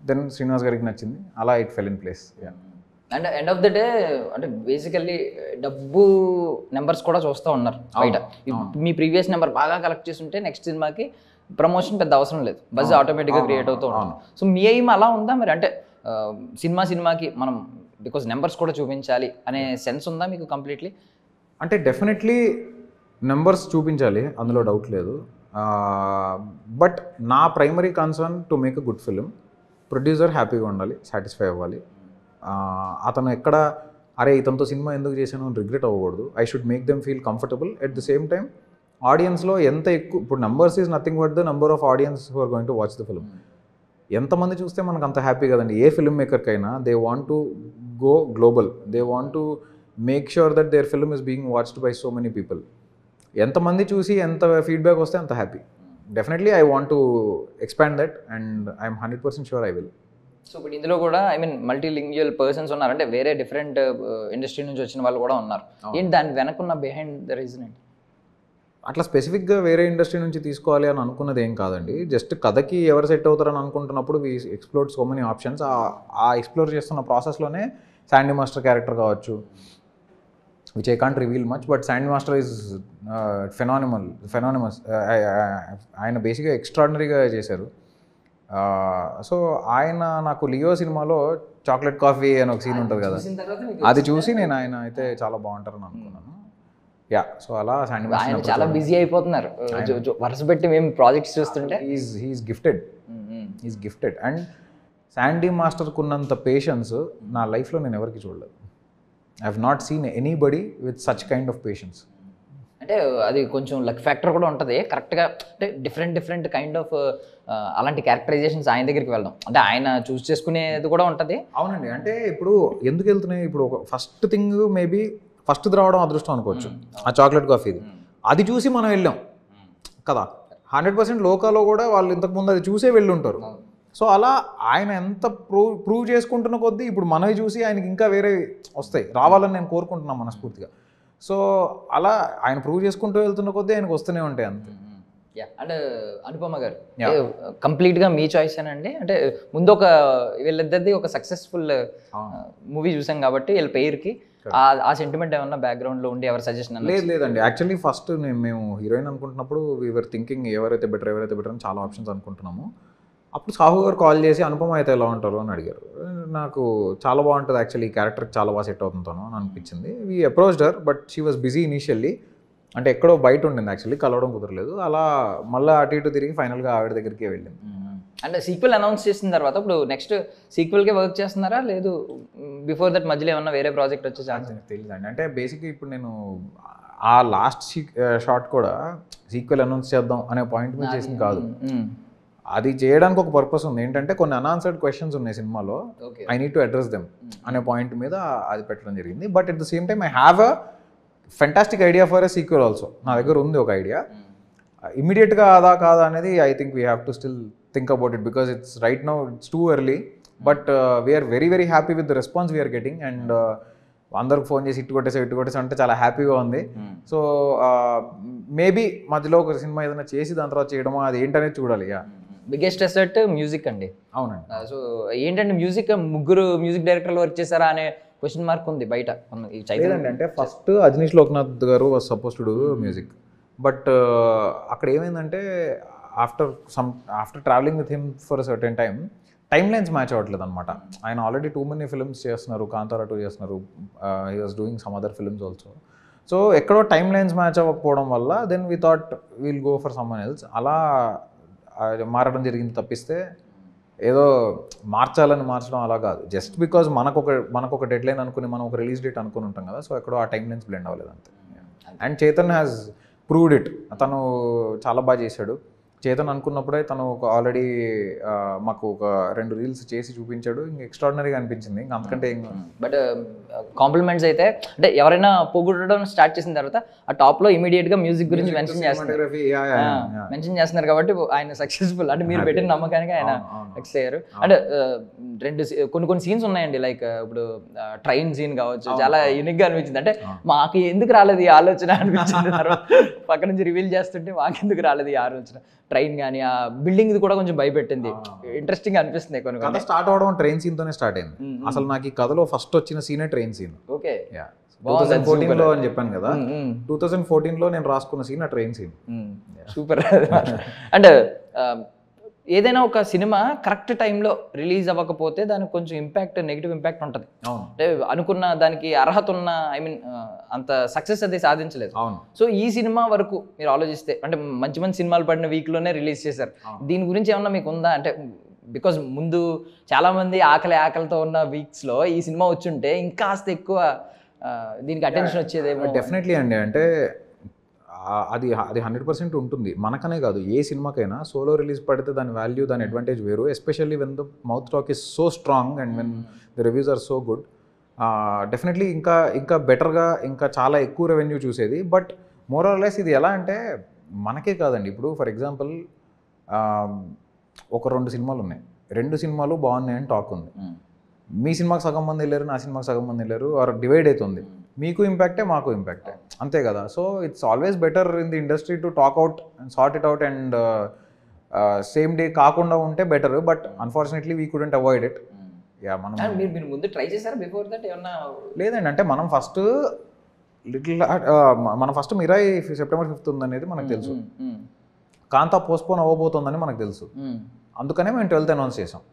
దెన్ శ్రీనివాస్ గారికి నచ్చింది. అలా it fell in place. And end of the day అంటే బేసికల్లీ డబ్బు నెంబర్స్ కూడా చూస్తూ ఉన్నారు బయట. మీ ప్రీవియస్ నెంబర్ బాగా కలెక్ట్ చేస్తుంటే నెక్స్ట్ సినిమాకి ప్రమోషన్ పెద్ద అవసరం లేదు, బజ్ ఆటోమేటిక్గా క్రియేట్ అవుతూ ఉంటుంది. సో మీ ఎయిమ్ అలా ఉందా మరి? అంటే సినిమాకి మనం బికాజ్ నెంబర్స్ కూడా చూపించాలి అనే సెన్స్ ఉందా మీకు కంప్లీట్లీ? అంటే డెఫినెట్లీ నెంబర్స్ చూపించాలి, అందులో డౌట్ లేదు. బట్ నా primary concern to make a good film. Producer హ్యాపీగా ఉండాలి, సాటిస్ఫై అవ్వాలి. అతను ఎక్కడ అరే ఇతనితో సినిమా ఎందుకు చేశాను అని రిగ్రెట్ అవ్వకూడదు. I should make them feel comfortable. At the same time ఆడియన్స్లో ఎంత ఎక్కువ, ఇప్పుడు numbers is nothing but the number of audience who are going to watch the film. ఎంతమంది చూస్తే మనకు అంత హ్యాపీ కదండి. ఏ ఫిల్మ్ మేకర్కైనా they want to go global. They want to make sure that their film is being watched by so many people. ఎంతమంది చూసి ఎంత ఫీడ్బ్యాక్ వస్తే అంత happy. Definitely I want to expand that and I'm 100% sure I will. So ఇప్పుడు ఇందులో కూడా ఐ మీన్ మల్టీలింగ్యువల్ పర్సన్స్ ఉన్నారు, అంటే వేరే డిఫరెంట్ ఇండస్ట్రీ నుంచి వచ్చిన వాళ్ళు కూడా ఉన్నారు. ఏంటి దాని వెనకున్న బిహైండ్ ద రీజన్ ఏంటి? అట్లా స్పెసిఫిక్గా వేరే ఇండస్ట్రీ నుంచి తీసుకోవాలి అని అనుకున్నది ఏం కాదండి. జస్ట్ కథకి ఎవరు సెట్ అవుతారని అనుకుంటున్నప్పుడు we explore so many options. ఆ ఎక్స్ప్లోర్ చేస్తున్న ప్రాసెస్లోనే శాండీ మాస్టర్ క్యారెక్టర్ కావచ్చు, which I can't reveal much, but Sandy master is phenomenal. ఆయన బేసిక్గా ఎక్స్ట్రాడినరీగా చేశారు. సో ఆయన నాకు లియో సినిమాలో చాక్లెట్ కాఫీ అని ఒక సీన్ ఉంటుంది కదా, అది చూసి నేను ఆయన అయితే చాలా బాగుంటారని అనుకున్నాను. యా, సో అలా శాండీ మాస్టర్ చాలా బిజీ అయిపోతున్నారు వరుస పెట్టి మేము ప్రాజెక్ట్స్ చూస్తుంటే. హీఈస్ గిఫ్టెడ్ అండ్ శాండీ మాస్టర్కి ఉన్నంత పేషెన్స్ నా లైఫ్లో నేను ఎవరికి చూడలేదు. I have not seen anybody with such kind of patience. అంటే అది కొంచెం లక్ ఫ్యాక్టర్ కూడా ఉంటుంది కరెక్ట్గా. అంటే డిఫరెంట్ కైండ్ ఆఫ్ అలాంటి క్యారెక్టరైజేషన్స్ ఆయన దగ్గరికి వెళ్ళడం, అంటే ఆయన చూస్ చేసుకునేది కూడా ఉంటుంది. అవునండి, అంటే ఇప్పుడు ఎందుకు వెళ్తున్నాయి, ఇప్పుడు ఒక ఫస్ట్ థింగ్ మేబీ ఫస్ట్ రావడం అదృష్టం అనుకోవచ్చు. ఆ చాక్లెట్ కాఫీది అది చూసి మనం వెళ్ళాం కదా. 100% లోకాలో కూడా వాళ్ళు ఇంతకుముందు అది చూసే వెళ్ళి ఉంటారు. సో అలా ఆయన ఎంత ప్రూవ్ చేసుకుంటున్న కొద్దీ ఇప్పుడు మనవి చూసి ఆయనకి ఇంకా వేరే వస్తాయి, రావాలని నేను కోరుకుంటున్నాను మనస్ఫూర్తిగా. సో అలా ఆయన ప్రూవ్ చేసుకుంటూ వెళ్తున్న కొద్దీ ఆయనకు వస్తూనే ఉంటాయి అంతే. అండ్ అనుపమ గారు కంప్లీట్గా మీ చాయిస్ అండి. అంటే ముందు ఒక వీళ్ళిద్దరిది ఒక సక్సెస్ఫుల్ మూవీ చూసాం కాబట్టి వీళ్ళ పేరుకి ఆ సెంటిమెంట్ ఏమన్నా బ్యాక్గ్రౌండ్లో ఉండి ఎవరి సజెషన్? లేదండి, యాక్చువల్లీ ఫస్ట్ మేము హీరోయిన్ అనుకుంటున్నప్పుడు వీఆర్ థింకింగ్ ఎవరైతే బెటర్ అని చాలా ఆప్షన్స్ అనుకుంటున్నాము. అప్పుడు సాహు గారు కాల్ చేసి అనుపమ అయితే ఎలా ఉంటారు అని అడిగారు. నాకు చాలా బాగుంటుంది యాక్చువల్లీ, ఈ క్యారెక్టర్కి చాలా బాగా సెట్ అవుతుంటాను అని అనిపించింది. We approached her but she was busy initially, అంటే ఎక్కడో బయట ఉండింది యాక్చువల్లీ, కలవడం కుదరలేదు. అలా మళ్ళీ అటు ఇటు తిరిగి ఫైనల్గా ఆవిడ దగ్గరికి వెళ్ళింది. అంటే సీక్వెల్ అనౌన్స్ చేసిన తర్వాత ఇప్పుడు నెక్స్ట్ సీక్వెల్కే వర్క్ చేస్తున్నారా లేదు బిఫోర్ దట్ మధ్యలో ఏమన్నా వేరే ప్రాజెక్ట్ వచ్చే ఛాన్స్? తెలియదండి, అంటే బేసిక్గా ఇప్పుడు నేను ఆ లాస్ట్ షాట్ కూడా సీక్వెల్ అనౌన్స్ చేద్దాం అనే పాయింట్ మీద చేసింది కాదు. అది చేయడానికి ఒక పర్పస్ ఉంది, ఏంటంటే కొన్ని అన్ఆన్సర్డ్ క్వశ్చన్స్ ఉన్నాయి సినిమాలో, I need to address them అనే పాయింట్ మీద అది పెట్టడం జరిగింది. But at the same time I have a fantastic idea for a sequel also. నా దగ్గర ఉంది ఒక ఐడియా, ఇమీడియట్గా అదా కాదా అనేది I think we have to still think about it because it's right now it's too early. But we're very happy with the response we're getting. And అందరికి ఫోన్ చేసి ఇట్టు కొట్టేసి అంటే చాలా హ్యాపీగా ఉంది. సో మేబీ మధ్యలో ఒక సినిమా ఏదైనా చేసి దాని తర్వాత చేయడమో అది ఏంటనేది చూడాలి. బిగ్గెస్ట్ అసెట్ మ్యూజిక్ అండి. అవునండి. సో ఏంటంటే ముగ్గురు మ్యూజిక్ డైరెక్టర్లు వర్క్ చేశారా అనే క్వశ్చన్ మార్క్ ఉంది బయట. లేదండి, అంటే ఫస్ట్ అజనీష్ లోక్నాథ్ గారు was suppose to do music, but అక్కడ ఏమైందంటే after travelling with him for certain time lines match అవ్వట్లేదు అనమాట. ఆయన ఆల్రెడీ టూ మెనీ ఫిల్మ్స్ చేస్తున్నారు, కాంతారా 2 చేస్తున్నారు, he was doing some other films also. So ఎక్కడో టైమ్ లైన్స్ మ్యాచ్ అవ్వకపోవడం వల్ల then we thought will go for someone else. అలా మారడం జరిగింది తప్పిస్తే ఏదో మార్చడం అలా కాదు. జస్ట్ బికాజ్ మనకు ఒక డెడ్ లైన్ అనుకుని మనం ఒక రిలీజ్ డేట్ అనుకుని ఉంటాం కదా, సో ఎక్కడో ఆ టైం లైన్స్ బ్లెండ్ అవ్వలేదు అంతే. And Chetan has proved it. తను చాలా బాగా చేశాడు. చేతన్ అనుకున్నప్పుడే తను ఒక ఆల్రెడీ మాకు ఒక 2 రీల్స్ చేసి చూపించాడు. ఇంకా ఎక్స్ట్రాడినరీగా అనిపించింది. ఇంకా అంతకంటే బట్ కాంప్లిమెంట్స్ అయితే అంటే ఎవరైనా పొగుడడం స్టార్ట్ చేసిన తర్వాత ఆ టాప్లో ఇమీడియట్గా మ్యూజిక్ గురించి మెన్షన్ చేస్తున్నారు కాబట్టి ఆయన సక్సెస్ఫుల్. అంటే మీరు పెట్టిన నమ్మకానికి ఆయన సక్సెస్ అయ్యారు. అంటే కొన్ని సీన్స్ ఉన్నాయండి, లైక్ ఇప్పుడు ట్రైన్ సీన్ కావచ్చు, చాలా యూనిక్గా అనిపించింది. అంటే మాకు ఎందుకు రాలేదు ఈ ఆలోచన అనిపించింది. తర్వాత పక్క నుంచి రివీల్ చేస్తుంటే మాకెందుకు రాలేదు ఈ ఆలోచన. ట్రైన్ కానీ ఆ బిల్డింగ్ కూడా కొంచెం భయపెట్టింది. ఇంట్రెస్టింగ్ అనిపిస్తుంది. కథ స్టార్ట్ అవడం ట్రైన్ సీన్ తోనే స్టార్ట్ అయింది. అసలు నాకు ఈ కథలో ఫస్ట్ వచ్చిన సీనే ట్రైన్ సీన్. ఓకే, 2014లో అని చెప్పాను కదా, 2014లో నేను రాసుకున్న సీన్ ఆ ట్రైన్ సీన్. సూపర్. అంటే ఏదైనా ఒక సినిమా కరెక్ట్ టైంలో రిలీజ్ అవ్వకపోతే దానికి కొంచెం నెగిటివ్ ఇంపాక్ట్ ఉంటుంది. అంటే అనుకున్న దానికి అర్హత ఉన్న అంత సక్సెస్ అది సాధించలేదు. సో ఈ సినిమా వరకు మీరు ఆలోచిస్తే అంటే మంచి సినిమాలు పడిన వీక్లోనే రిలీజ్ చేశారు. దీని గురించి ఏమన్నా మీకు ఉందా? అంటే బికాజ్ ముందు చాలామంది ఆకలితో ఉన్న వీక్స్లో ఈ సినిమా వచ్చుంటే ఇంకా కాస్త ఎక్కువ దీనికి అటెన్షన్ వచ్చేదేమో. డెఫినెట్లీ అండి, అంటే అది 100% ఉంటుంది. మనకనే కాదు, ఏ సినిమాకైనా సోలో రిలీజ్ పడితే దాని వాల్యూ, దాని అడ్వాంటేజ్ వేరు. Especially when the mouth talk is so strong and when the reviews are so good. Definitely ఇంకా బెటర్గా ఇంకా చాలా ఎక్కువ రెవెన్యూ చూసేది. బట్ మోర్ ఆర్ లెస్ ఇది ఎలా అంటే మనకే కాదండి. ఇప్పుడు ఫర్ ఎగ్జాంపుల్ ఒక 2 సినిమాలు ఉన్నాయి, 2 సినిమాలు బాగున్నాయని టాక్ ఉంది. మీ సినిమాకి సగం మంది వెళ్ళారు, నా సినిమాకి సగం మంది వెళ్ళారు, ఆర్ డివైడ్ అవుతుంది. మీకు ఇంపాక్టే, మాకు ఇంపాక్టే, అంతే కదా. So it's always better in the industry to talk out and sort it out and same day కాకుండా ఉంటే better. But unfortunately we couldn't avoid it. మీరు ముందు ట్రై చేశారా బిఫోర్ దట్ ఏమన్నా? లేదండి, అంటే మనం ఫస్ట్ మిరాయి September 5th ఉందనేది మనకు తెలుసు. కాంతా పోస్ట్పోన్ అవ్వబోతుందని మనకు తెలుసు. అందుకనే మేము 12th అనౌన్స్ చేసాం.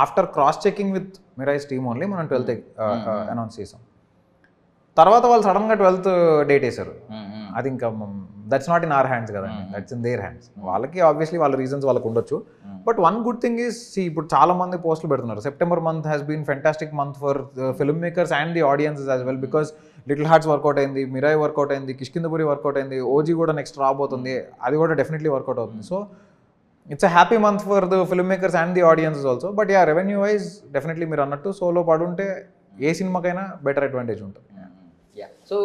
After cross checking with Mirai's team only మనం 12th అనౌన్స్ చేసాం. తర్వాత వాళ్ళు సడన్గా 12th డేట్ వేశారు. అది ఇంకా that's not in our hands కదండి, దట్స్ ఇన్ దేర్ హ్యాండ్స్. వాళ్ళకి ఆబ్వియస్లీ వాళ్ళ రీజన్స్ వాళ్ళకు ఉండొచ్చు. But one good thing is ఇప్పుడు చాలా మంది పోస్టులు పెడుతున్నారు. September month has been fantastic month for film makers and the audiences as well, because little hearts work out అయింది, మిరాయ్ వర్కౌట్ అయింది, కిష్కిందపురి వర్కౌట్ అయింది, ఓజీ కూడా నెక్స్ట్ రాబోతుంది, అది కూడా డెఫినెట్లీ వర్కౌట్ అవుతుంది. So it's a happy month for the film makers and the audiences also. But yeah, revenue wise definitely మీరు అన్నట్టు సోలో పడుంటే ఏ సినిమాకైనా బెటర్ అడ్వాంటేజ్ ఉంటుంది. సో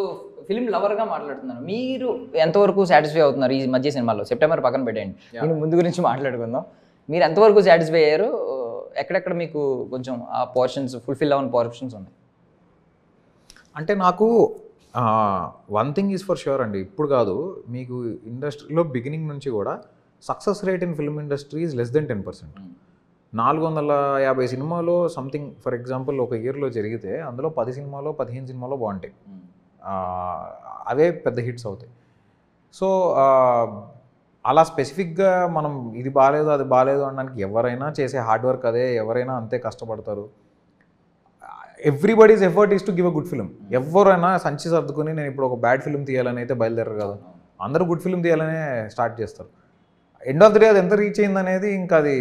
ఫిల్మ్ లవర్గా మాట్లాడుతున్నారు, మీరు ఎంతవరకు సాటిస్ఫై అవుతున్నారు ఈ మధ్య సినిమాలో? సెప్టెంబర్ పక్కన పెట్టండి, నేను ముందు గురించి మాట్లాడుకుందాం. మీరు ఎంతవరకు సాటిస్ఫై అయ్యారు? ఎక్కడెక్కడ మీకు కొంచెం ఆ పోర్షన్స్ ఫుల్ఫిల్ అవ్వని పోర్షన్స్ ఉన్నాయి? అంటే నాకు one thing is for sure అండి, ఇప్పుడు కాదు, మీకు ఇండస్ట్రీలో బిగినింగ్ నుంచి కూడా success rate in film industry is less than 10%. 450 సినిమాలో సంథింగ్ ఫర్ ఎగ్జాంపుల్ ఒక ఇయర్లో జరిగితే అందులో 10 సినిమాలో 15 సినిమాలో బాగుంటాయి, అవే పెద్ద హిట్స్ అవుతాయి. సో అలా స్పెసిఫిక్గా మనం ఇది బాగాలేదు అది బాగాలేదు అనడానికి ఎవరైనా చేసే హార్డ్ వర్క్ అదే, ఎవరైనా అంతే కష్టపడతారు. Everybody's effort is to give a good film. ఎవరైనా సంచి సర్దుకుని నేను ఇప్పుడు ఒక బ్యాడ్ ఫిల్మ్ తీయాలని అయితే బయలుదేరరు కదా, అందరూ గుడ్ ఫిల్మ్ తీయాలనే స్టార్ట్ చేస్తారు. ఎండ్ ఆఫ్ ది డే అది ఎంత రీచ్ అయింది అనేది ఇంకా అది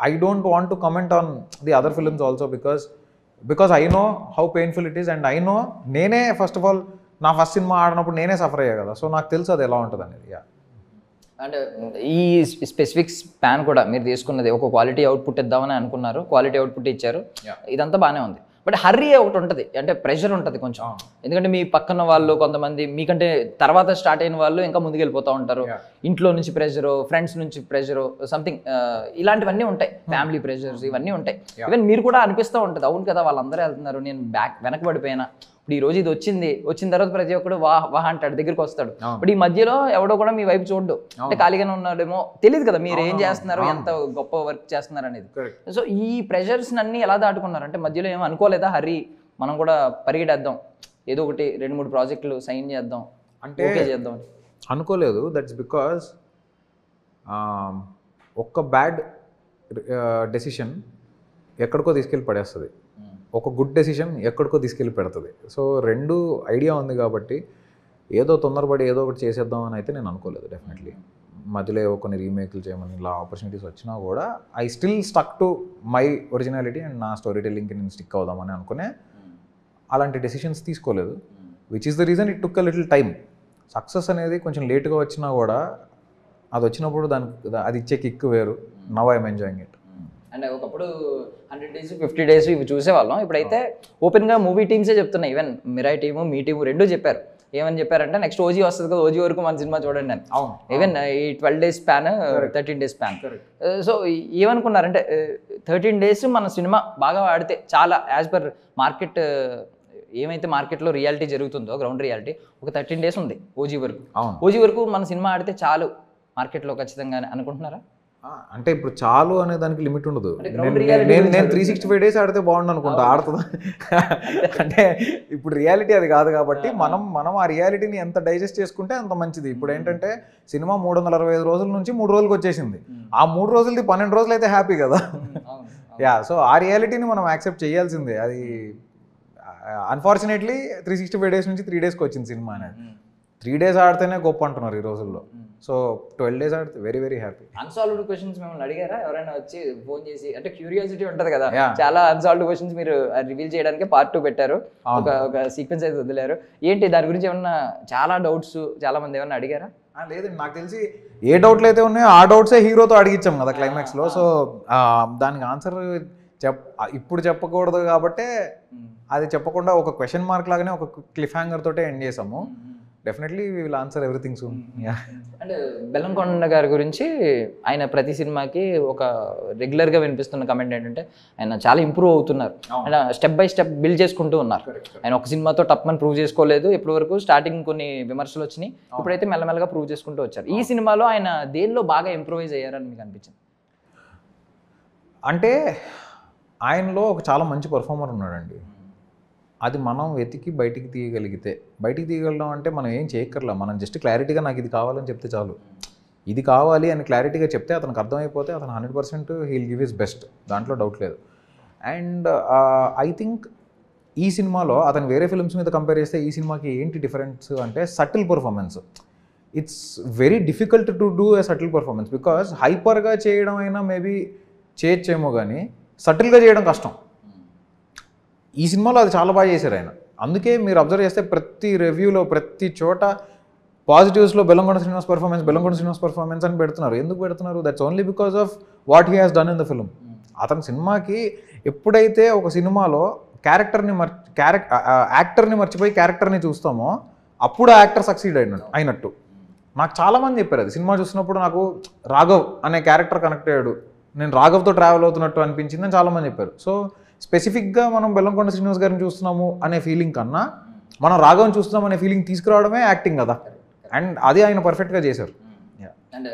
I don't want to comment on the other films also, because I know how painful it is and I know నేనే ఫస్ట్ ఆఫ్ ఆల్ నా ఫస్ట్ సినిమా ఆడినప్పుడు నేనే సఫర్ అయ్యా కదా, సో నాకు తెలుసు అది ఎలా ఉంటుంది అనేది. అండ్ ఈ స్పెసిఫిక్ స్పాన్ కూడా మీరు తీసుకున్నది ఒక క్వాలిటీ అవుట్పుట్ ఇద్దామని అనుకున్నారు, క్వాలిటీ అవుట్పుట్ ఇచ్చారు, ఇదంతా బాగానే ఉంది. బట్ హర్రీ ఒకటి ఉంటుంది, అంటే ప్రెషర్ ఉంటుంది కొంచెం, ఎందుకంటే మీ పక్కన వాళ్ళు కొంతమంది మీకంటే తర్వాత స్టార్ట్ అయిన వాళ్ళు ఇంకా ముందుకు వెళ్ళిపోతూ ఉంటారు. ఇంట్లో నుంచి ప్రెషరు, ఫ్రెండ్స్ నుంచి ప్రెషరు, సంథింగ్ ఇలాంటివన్నీ ఉంటాయి, ఫ్యామిలీ ప్రెషర్స్ ఇవన్నీ ఉంటాయి. ఈవెన్ మీరు కూడా అనిపిస్తూ ఉంటుంది, అవును కదా వాళ్ళందరూ వెళ్తున్నారు, నేను వెనకబడిపోయినా. ఇప్పుడు ఈ రోజు ఇది వచ్చిన తర్వాత ప్రతి ఒక్కడు వాహ అంటాడు, దగ్గరికి వస్తాడు. బట్ ఈ మధ్యలో ఎవడో కూడా మీ వైపు చూడ్డు, అంటే ఖాళీగానే ఉన్నాడేమో, తెలియదు కదా మీరు ఏం చేస్తున్నారు, ఎంత గొప్ప వర్క్ చేస్తున్నారు అనేది. సో ఈ ప్రెషర్స్ అన్ని ఎలా దాటుకున్నారు? అంటే మధ్యలో ఏమో అనుకోలేదా, హరి మనం కూడా పరిగెడేద్దాం, ఏదో ఒకటి 2-3 ప్రాజెక్టులు సైన్ చేద్దాం అంటే ఓకే చేద్దాం అనుకోలేదు. దట్స్ బికాజ్ ఒక్క బ్యాడ్ డెసిషన్ ఎక్కడికో తీసుకెళ్ళి పడేస్తుంది, ఒక గుడ్ డెసిషన్ ఎక్కడికో తీసుకెళ్ళి పెడుతుంది. సో రెండు ఐడియా ఉంది కాబట్టి ఏదో తొందరపడి ఏదో ఒకటి చేసేద్దాం అని అయితే నేను అనుకోలేదు. డెఫినెట్లీ మధ్యలో ఏవో కొన్ని రీమేక్లు చేయమని ఇలా ఆపర్చునిటీస్ వచ్చినా కూడా I still stuck to my originality and నా స్టోరీ టెల్లింగ్కి నేను స్టిక్ అవుదామని అనుకునే అలాంటి డెసిషన్స్ తీసుకోలేదు, which is the reason it took a little time. Success అనేది కొంచెం లేట్గా వచ్చినా కూడా అది వచ్చినప్పుడు అది ఇచ్చే కిక్ వేరు. Now I'm enjoying it. And ఒకప్పుడు 100 days 50 days ఇవి చూసేవాళ్ళం, ఇప్పుడైతే ఓపెన్గా మూవీ టీమ్సే చెప్తున్నాయి. ఈవెన్ మిరాయ్ టీము మీ టీము రెండూ చెప్పారు. ఏమని చెప్పారంటే నెక్స్ట్ ఓజీ వస్తుంది కదా, ఓజీ వరకు మన సినిమా చూడండి అని. ఈవెన్ ఈ 12 days span 13 days span. So ఏమనుకున్నారంటే 13 days మన సినిమా బాగా ఆడితే చాలా యాజ్ పర్ మార్కెట్, ఏమైతే మార్కెట్లో రియాలిటీ జరుగుతుందో గ్రౌండ్ రియాలిటీ, ఒక 13 days ఉంది ఓజీ వరకు. ఓజీ వరకు మన సినిమా ఆడితే చాలు మార్కెట్లో ఖచ్చితంగా అనుకుంటున్నారా? అంటే ఇప్పుడు చాలు అనే దానికి లిమిట్ ఉండదు. నేను 365 days ఆడితే బాగుండు అనుకుంటా, ఆడుతుందా అంటే ఇప్పుడు రియాలిటీ అది కాదు కాబట్టి మనం ఆ రియాలిటీని ఎంత డైజెస్ట్ చేసుకుంటే అంత మంచిది. ఇప్పుడు ఏంటంటే సినిమా 365 రోజుల నుంచి 3 రోజులకు వచ్చేసింది, ఆ 3 రోజులది 12 రోజులు అయితే హ్యాపీ కదా. యా, సో ఆ రియాలిటీని మనం యాక్సెప్ట్ చేయాల్సిందే. అది అన్ఫార్చునేట్లీ 365 days నుంచి 3 daysకి వచ్చింది సినిమా అనేది. 3 days ఆడితేనే గొప్ప అంటున్నారు ఈ రోజుల్లో. సో 12 days ఆడితే very very happy. Unsolved questions మిమ్మల్ని అడిగారా ఎవరైనా వచ్చి ఫోన్ చేసి? అంటే క్యూరియాసిటీ ఉంటుంది కదా, చాలా అన్సాల్వ్డ్ క్వశ్చన్స్ మీరు రివీల్ చేయడానికి part 2 పెట్టారు, ఒక సీక్వెన్స్ అయితే వదిలేరు. ఏంటి దాని గురించి ఏమన్నా చాలా డౌట్స్ చాలా మంది ఏమన్నా అడిగారా? లేదండి, నాకు తెలిసి ఏ డౌట్లు అయితే ఉన్నాయో ఆ డౌట్సే హీరోతో అడిగించాం కదా క్లైమాక్స్లో. సో దానికి ఆన్సర్ ఇప్పుడు చెప్పకూడదు కాబట్టి అది చెప్పకుండా ఒక క్వశ్చన్ మార్క్ లాగానే ఒక క్లిఫ్ హ్యాంగర్ తోటే ఎండ్ చేసాము. Definitely we will answer everything soon. And Bellamkonda గారి గురించి ఆయన ప్రతి సినిమాకి ఒక రెగ్యులర్గా వినిపిస్తున్న కమెంట్ ఏంటంటే ఆయన చాలా ఇంప్రూవ్ అవుతున్నారు, ఆయన స్టెప్ బై స్టెప్ బిల్డ్ చేసుకుంటూ ఉన్నారు. ఆయన ఒక సినిమాతో టప్మని ప్రూవ్ చేసుకోలేదు ఇప్పటి వరకు, స్టార్టింగ్ కొన్ని విమర్శలు వచ్చినాయి, ఇప్పుడైతే మెల్లమెల్లగా ప్రూవ్ చేసుకుంటూ వచ్చారు. ఈ సినిమాలో ఆయన దేనిలో బాగా ఇంప్రూవైజ్ అయ్యారని మీకు అనిపించింది? అంటే ఆయనలో ఒక చాలా మంచి పర్ఫార్మర్ ఉన్నాడండి, అది మనం వెతికి బయటికి తీయగలడం అంటే మనం ఏం చేయక్కర్లా, మనం జస్ట్ క్లారిటీగా నాకు ఇది కావాలని చెప్తే చాలు. ఇది కావాలి అని క్లారిటీగా చెప్తే అతనికి అర్థమైపోతే అతను 100% హీల్ గివ్ హిస్ బెస్ట్, దాంట్లో డౌట్ లేదు. అండ్ ఐ థింక్ ఈ సినిమాలో అతను వేరే ఫిల్మ్స్ మీద కంపేర్ చేస్తే ఈ సినిమాకి ఏంటి డిఫరెన్స్ అంటే subtle performance. It's very difficult to do a subtle performance because హైపర్గా చేయడం అయినా మేబీ చేయొచ్చేమో కానీ సటిల్గా చేయడం కష్టం. ఈ సినిమాలో అది చాలా బాగా చేశారు ఆయన. అందుకే మీరు అబ్జర్వ్ చేస్తే ప్రతి రివ్యూలో ప్రతి చోట పాజిటివ్స్లో బెల్లంకొండ శ్రీనివాస్ పర్ఫార్మెన్స్ అని పెడుతున్నారు. ఎందుకు పెడుతున్నారు? That's only because of what he has done in the film. అతని సినిమాకి ఎప్పుడైతే ఒక సినిమాలో యాక్టర్ని మర్చిపోయి క్యారెక్టర్ని చూస్తామో అప్పుడు ఆ యాక్టర్ సక్సీడ్ అయినట్టు. నాకు చాలామంది చెప్పారు అది సినిమా చూసినప్పుడు నాకు రాఘవ్ అనే క్యారెక్టర్ కనెక్ట్ అయ్యాడు, నేను రాఘవ్తో ట్రావెల్ అవుతున్నట్టు అనిపించింది అని చాలామంది చెప్పారు. సో స్పెసిఫిక్గా మనం బెల్లంకొండ శ్రీనివాస్ గారిని చూస్తున్నాము అనే ఫీలింగ్ కన్నా మనం రాఘవన్ చూస్తున్నాం అనే ఫీలింగ్ తీసుకురావడమే యాక్టింగ్ కదా. అండ్ అది ఆయన పర్ఫెక్ట్గా చేశారు. అండ్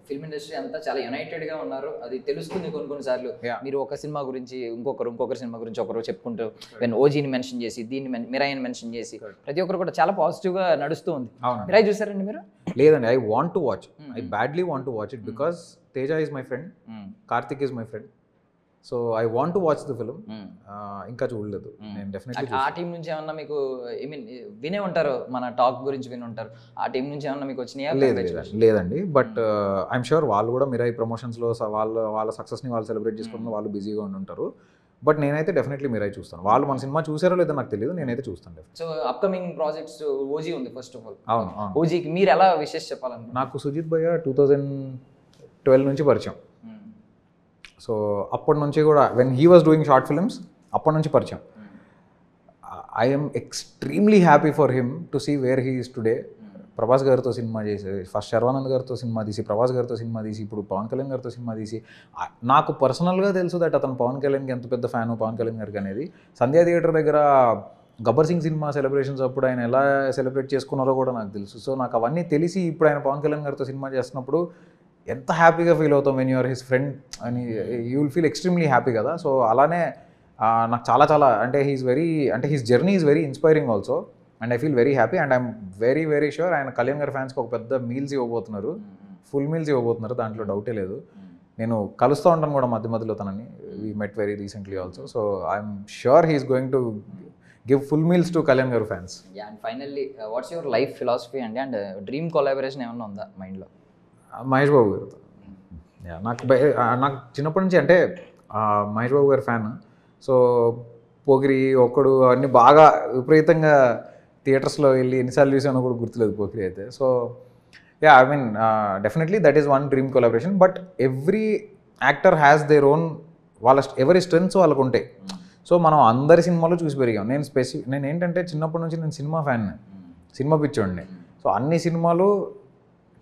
ఫిల్మ్ ఇండస్ట్రీ అంతా చాలా యునైటెడ్గా ఉన్నారు, అది తెలుస్తుంది కొన్నిసార్లు. మీరు ఒక సినిమా గురించి ఇంకొకరి సినిమా గురించి ఒకరు చెప్పుకుంటూ ఓజీని మెన్షన్ చేసి దీన్ని మిరాయిని మెన్షన్ చేసి ప్రతి ఒక్కరు కూడా చాలా పాజిటివ్గా నడుస్తూ ఉంది. మిరాయి చూసారండి మీరు? లేదండి, I want to watch, I badly want to watch it because Teja is my friend, Karthik is my friend. So I want to watch the film. ఇంకా చూడలేదు నేను. డెఫినెట్లీ ఆ టీం నుంచి ఏమన్నా మీకు ఐ మీన్ వినే ఉంటారు, మన టాక్ గురించి విని ఉంటారు, ఆ టీం నుంచి ఏమన్నా మీకు వచ్చినాయా? లేదండి, బట్ ఐఎమ్ షూర్ వాళ్ళు కూడా మిరాయి ప్రమోషన్స్లో వాళ్ళ సక్సెస్ని వాళ్ళు సెలబ్రేట్ చేసుకుంటున్న వాళ్ళు బిజీగా ఉంటారు. బట్ నేనైతే డెఫినెట్లీ మిరాయి చూస్తాను. వాళ్ళు మన సినిమా చూసారో లేదో నాకు తెలియదు, నేనైతే చూస్తాను. సో అప్కమింగ్ ప్రాజెక్ట్స్ ఓజీ ఉంది ఫస్ట్ ఆఫ్ ఆల్. అవును, ఓజీకి మీరు ఎలా విషెస్ చెప్పాలని? నాకు సుజిత్ భయ్య 2012 నుంచి పరిచయం. సో అప్పటి నుంచి కూడా when he was doing short films అప్పటి నుంచి పరిచయం. I'm extremely happy for him to see where he is today. Prabhas గారితో సినిమా చేసి, ఫస్ట్ శర్వానంద్ గారితో సినిమా తీసి, ప్రభాస్ గారితో సినిమా తీసి, ఇప్పుడు పవన్ కళ్యాణ్ గారితో సినిమా తీసి. నాకు పర్సనల్గా తెలుసు దట్ అతను పవన్ కళ్యాణ్కి ఎంత పెద్ద ఫ్యాను పవన్ కళ్యాణ్ గారికి అనేది. సంధ్యా థియేటర్ దగ్గర గబ్బర్ సింగ్ సినిమా సెలబ్రేషన్స్ అప్పుడు ఆయన ఎలా సెలబ్రేట్ చేసుకున్నారో కూడా నాకు తెలుసు. సో నాకు అవన్నీ తెలిసి ఇప్పుడు ఆయన పవన్ కళ్యాణ్ గారితో సినిమా చేస్తున్నప్పుడు ఎంత హ్యాపీగా ఫీల్ అవుతాం వెన్ యూఆర్ హిస్ ఫ్రెండ్ అని. You will feel extremely happy కదా. సో అలానే నాకు చాలా అంటే his journey is very inspiring also. And I feel very happy and I'm very sure ఆయన కళ్యాణ్ గారి ఫ్యాన్స్కి ఒక పెద్ద మీల్స్ ఇవ్వబోతున్నారు, ఫుల్ మీల్స్ ఇవ్వబోతున్నారు, దాంట్లో డౌటే లేదు. నేను కలుస్తూ ఉంటాను కూడా మధ్య మధ్యలో తనని. We met very recently also. So I'm sure he's going to give full meals to Kalyan garu fans. And finally what's your life philosophy and dream collaboration ఏమన్నా ఉందా మైండ్లో? మహేష్ బాబు గారితో. నాకు చిన్నప్పటి నుంచి అంటే మహేష్ బాబు గారి ఫ్యాన్. సో పోకిరి ఒక్కడు అన్నీ బాగా విపరీతంగా థియేటర్స్లో వెళ్ళి ఎన్నిసార్లు చూసానో కూడా గుర్తులేదు పోకిరి అయితే. So yeah, I mean definitely that is one dream collaboration. But every actor has their own, ఎవరి స్ట్రెంగ్స్ వాళ్ళకు ఉంటాయి. సో మనం అందరి సినిమాలో చూసి పెరిగాం. నేను ఏంటంటే చిన్నప్పటి నుంచి నేను సినిమా ఫ్యాన్, సినిమా పిచ్చోడిని. సో అన్ని సినిమాలు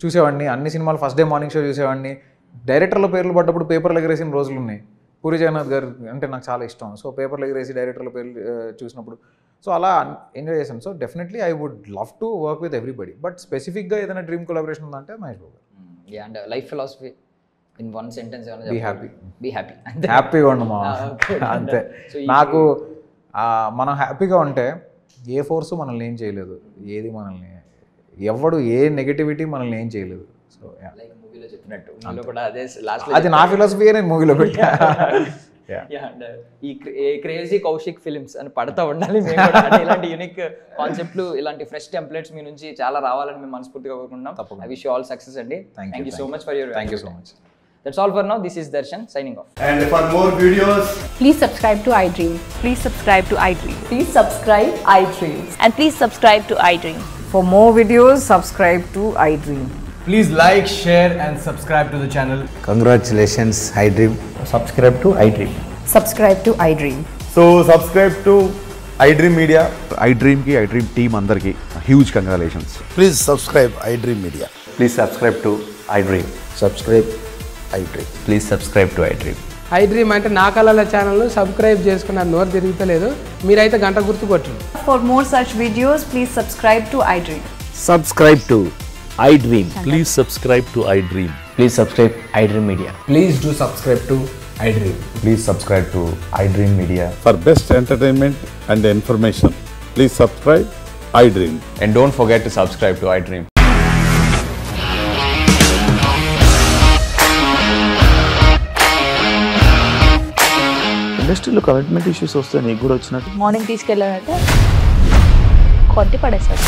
చూసేవాడిని, అన్ని సినిమాలు ఫస్ట్ డే మార్నింగ్ షో చూసేవాడిని. డైరెక్టర్ల పేర్లు పడ్డప్పుడు పేపర్లు ఎగరేసిన రోజులు ఉన్నాయి. పూరి జగన్నాథ్ గారు అంటే నాకు చాలా ఇష్టం. సో పేపర్లు ఎగరేసి డైరెక్టర్ల పేర్లు చూసినప్పుడు సో అలా ఎంజాయ్ చేశాను. So definitely I would love to work with everybody. But స్పెసిఫిక్గా ఏదైనా డ్రీమ్ కొలాబరేషన్ ఉందంటే Mahesh Babu garu. And life philosophy in one sentence ఏమైనా? Be happy. హ్యాపీగా ఉండమా, అంతే. నాకు మనం హ్యాపీగా ఉంటే ఏ ఫోర్సు మనల్ని ఏం చేయలేదు, ఏది మనల్ని ఎవడు ఏ నెగటివిటీ మనల్ని ఏం చేయలేదు. సో మూవీలో చెప్పినట్టు కూడా అదే లాస్ట్, అది నా ఫిలాసఫీయే నేను మూవీలో పెట్టా. ఈ క్రేజీ కౌశిక్ ఫిలిమ్స్ అని పడతా ఉండాలి. ఇలాంటి యూనిక్ కాన్సెప్ట్లు, ఇలాంటి ఫ్రెష్ టెంప్లెట్స్ మీ నుంచి చాలా రావాలని మేము మనస్ఫూర్తిగా కోరుకుంటున్నాం. I wish you all success అండి. Thank you so much for your. Thank you so much. That's all for now. This is Darshan signing off. And for more videos, please subscribe to iDream. Please subscribe to iDream. Please subscribe iDream. And please subscribe to iDream. For more videos, subscribe to iDream. please like, share and subscribe to the channel. Congratulations, iDream. Subscribe to iDream. Subscribe to iDream. So subscribe to iDream Media. iDream ki iDream team andarki huge congratulations. Please subscribe iDream Media. Please subscribe to iDream. Subscribe iDream. Please subscribe to iDream. iDream అంటే నా కళల ఛానల్ సబ్స్క్రైబ్ చేసుకున్న నోరు తిరుగుతలేదు, మీరైతే గంట గుర్తు కొట్టండి. For more such videos, please subscribe to iDream. Subscribe to iDream. Please subscribe to iDream. Please subscribe iDream Media. Please do subscribe to iDream. Please subscribe to iDream Media. For best entertainment and information, please subscribe iDream. And don't forget to subscribe to iDream. ఇండస్ట్రీలో కమిట్మెంట్ ఇష్యూస్ వస్తే నీకు కూడా వచ్చినట్టు మార్నింగ్ తీసుకెళ్ళాలంటే కొట్టి పడేస్తాడు.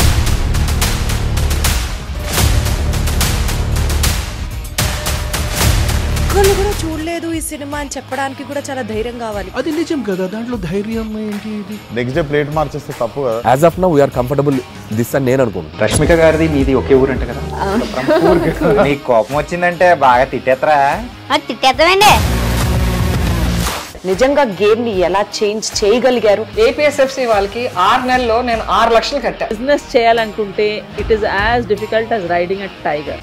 సినిమా అని చెప్పడానికి కూడా చాలా ధైర్యం కావాలి. అది నిజం కదా, దాంట్లో ధైర్యం ఏంటి? ఇది నెక్స్ట్ డే ప్లేట్ మార్చేస్తే తప్పు కదా. As of now we're comfortable this అని నేను అనుకుంటున్నాను. రష్మిక గారిది మీది ఒకే ఊరు అంట కదా. నీకు కోపం వచ్చిందంటే బాగా తిట్టేత్తరా? తిట్టేద్దామండి. నిజంగా గేమ్ ని ఎలా చేంజ్ చేయగలిగారు? ఏపీఎస్ఎఫ్సి వాళ్ళకి 6 నెలల్లో నేను 6 లక్షలు కట్టా. బిజినెస్ చేయాలనుకుంటే it is as difficult as riding a tiger.